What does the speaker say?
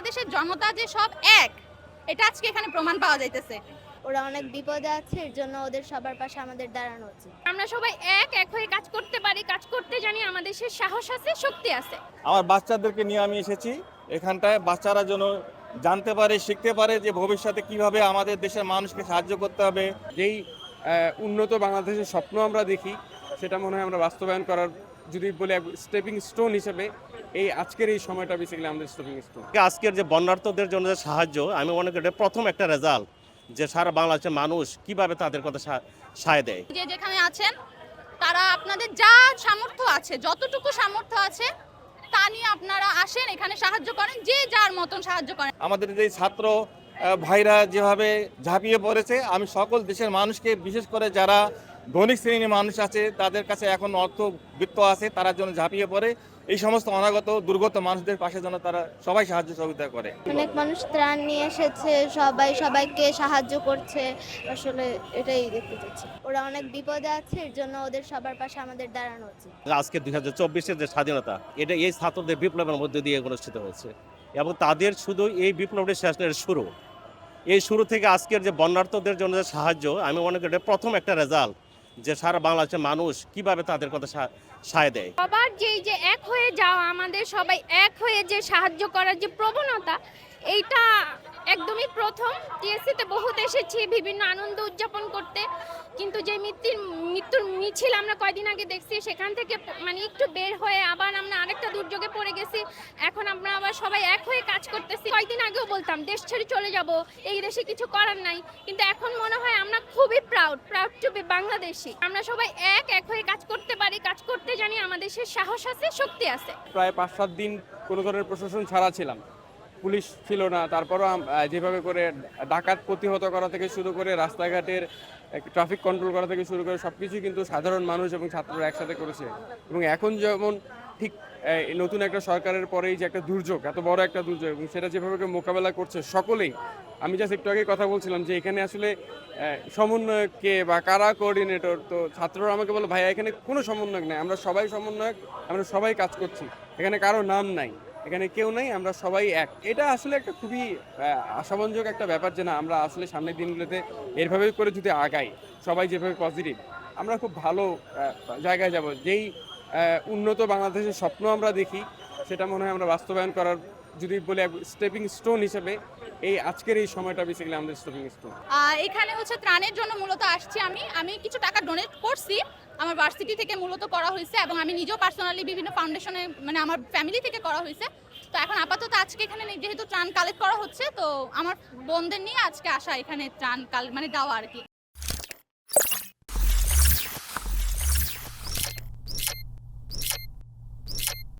বাংলাদেশের জনতা যে সব এক, এটা আজকে এখানে প্রমাণ পাওয়া যাইতেছে। ওরা অনেক বিপদে আছে, এর জন্য ওদের সবার পাশে আমাদের দাঁড়ানো উচিত। আমরা সবাই এক হয়ে কাজ করতে পারি, কাজ করতে জানি, আমাদের সে সাহস আছে, শক্তি আছে। আমার বাচ্চাদেরকে নিয়ে আমি এসেছি এখানটায়, বাচ্চারা যেন জানতে পারে, শিখতে পারে যে ভবিষ্যতে কিভাবে আমাদের দেশের মানুষকে সাহায্য করতে হবে। যেই উন্নত বাংলাদেশের স্বপ্ন আমরা দেখি, সেটা মনে হয় আমরা বাস্তবায়ন করার, যদি বলি স্টেপিং স্টোন হিসেবে এই আজকের এই সময়টা বেসিক্যালি আমাদের স্টেপিং স্টোন। আজকের যে বন্যার্থদের জন্য যে সাহায্য, আমি মনে করি এটা প্রথম একটা রেজাল্ট যে সারা বাংলাদেশের মানুষ কিভাবে তাদের কথা সায় দেয়। যে যেখানে আছেন তারা আপনাদের যা সামর্থ্য আছে, যতটুকু সামর্থ্য আছে তা নিয়ে আপনারা আসেন, এখানে সাহায্য করেন, যে যার মতন সাহায্য করেন। আমাদের যে ছাত্র ভাইরা যেভাবে ঝাঁপিয়ে পড়েছে, আমি সকল দেশের মানুষকে, বিশেষ করে যারা ধনিক শ্রেণীর মানুষ আছে, তাদের কাছে এখন অর্থবিত্ত আছে, তারা যেন ঝাঁপিয়ে পড়ে এই সমস্ত অনাগত দুর্গত মানুষদের পাশে যেন তারা সবাই সাহায্য সহযোগিতা করে। অনেক মানুষ ত্রাণ নিয়ে এসেছে, সবাই সবাইকে সাহায্য করছে। আসলে এটাই দেখতে চাচ্ছি, ওরা অনেক বিপদে আছে, এর জন্য ওদের সবার পাশে আমাদের দাঁড়ানো উচিত। আজকে 2024-এর যে স্বাধীনতা, এটা এই ছাত্রদের বিপ্লবের মধ্যে দিয়ে অনুষ্ঠিত হয়েছে এবং তাদের শুধু এই বিপ্লবটি শেষের শুরু। এই শুরু থেকে আজকের যে বন্যার্থদের জন্য যে সাহায্য, আমি মনে করি এটা প্রথম একটা রেজাল্ট যে সারা বাংলাদেশের মানুষ কিভাবে তাদের কথা সায় দেয়। সবার যে এক হয়ে যাওয়া, আমাদের সবাই এক হয়ে যে সাহায্য করার যে প্রবণতা, এইটা একদমই প্রথম। টিএসসিতে বহুত এসেছি বিভিন্ন আনন্দ উদযাপন করতে, কিন্তু যে মৃত্যুর মিছিল আমরা কয়দিন আগে দেখছি, সেখান থেকে মানে একটু বের হয়ে আবার আমরা আরেকটা দুর্যোগে পড়ে গেছি। এখন আমরা আবার সবাই এক হয়ে কাজ করতেছি। কয়দিন আগেও বলতাম দেশ ছেড়ে চলে যাব, এই দেশে কিছু করার নাই, কিন্তু এখন মনে হয় আমরা খুবই প্রাউড টু বি বাংলাদেশি। আমরা সবাই এক হয়ে কাজ করতে পারি, কাজ করতে জানি, আমাদের সে সাহস আছে, শক্তি আছে। প্রায় 5-7 দিন কোনো ধরনের প্রশাসন ছাড়া ছিলাম, পুলিশ ছিল না। তারপরও যেভাবে করে ডাকাত প্রতিহত করা থেকে শুরু করে রাস্তাঘাটের ট্রাফিক কন্ট্রোল করা থেকে শুরু করে সব কিছুই কিন্তু সাধারণ মানুষ এবং ছাত্ররা একসাথে করেছে। এবং এখন যেমন ঠিক নতুন একটা সরকারের পরেই যে একটা দুর্যোগ, এত বড় একটা দুর্যোগ, এবং সেটা যেভাবে করে মোকাবেলা করছে সকলেই। আমি জাস্ট একটু আগে কথা বলছিলাম যে এখানে আসলে সমন্বয়ক কে বা কারা কোঅর্ডিনেটর, তো ছাত্ররা আমাকে বলে ভাইয়া এখানে কোনো সমন্বয়ক নাই, আমরা সবাই সমন্বয়ক, আমরা সবাই কাজ করছি, এখানে কারো নাম নাই, এখানে কেউ নাই, আমরা সবাই এক। এটা আসলে একটা খুবই আশাবঞ্জক একটা ব্যাপার যে না, আমরা আসলে সামনের দিনগুলোতে এভাবে করে যদি আগাই, সবাই যেভাবে পজিটিভ, আমরা খুব ভালো জায়গায় যাব। যেই উন্নত বাংলাদেশের স্বপ্ন আমরা দেখি, সেটা মনে হয় আমরা বাস্তবায়ন করার, যদি বলি স্টেপিং স্টোন হিসেবে এই আজকের এই সময়টা বেসিক্যালি আমাদের স্টেপিং স্টোন। এখানে হচ্ছে ত্রাণের জন্য মূলত আসছি। আমি কিছু টাকা ডোনেট করছি, আমার ভার্সিটি থেকে মূলত করা হয়েছে, এবং আমি নিজেও পার্সোনালি বিভিন্ন ফাউন্ডেশনে, মানে আমার ফ্যামিলি থেকে করা হয়েছে। তো এখন আপাতত আজকে এখানে যেহেতু ত্রাণ কালেক্ট করা হচ্ছে, তো আমার বোনদের নিয়ে আজকে আসা, এখানে ত্রাণ মানে দেওয়া আর কি।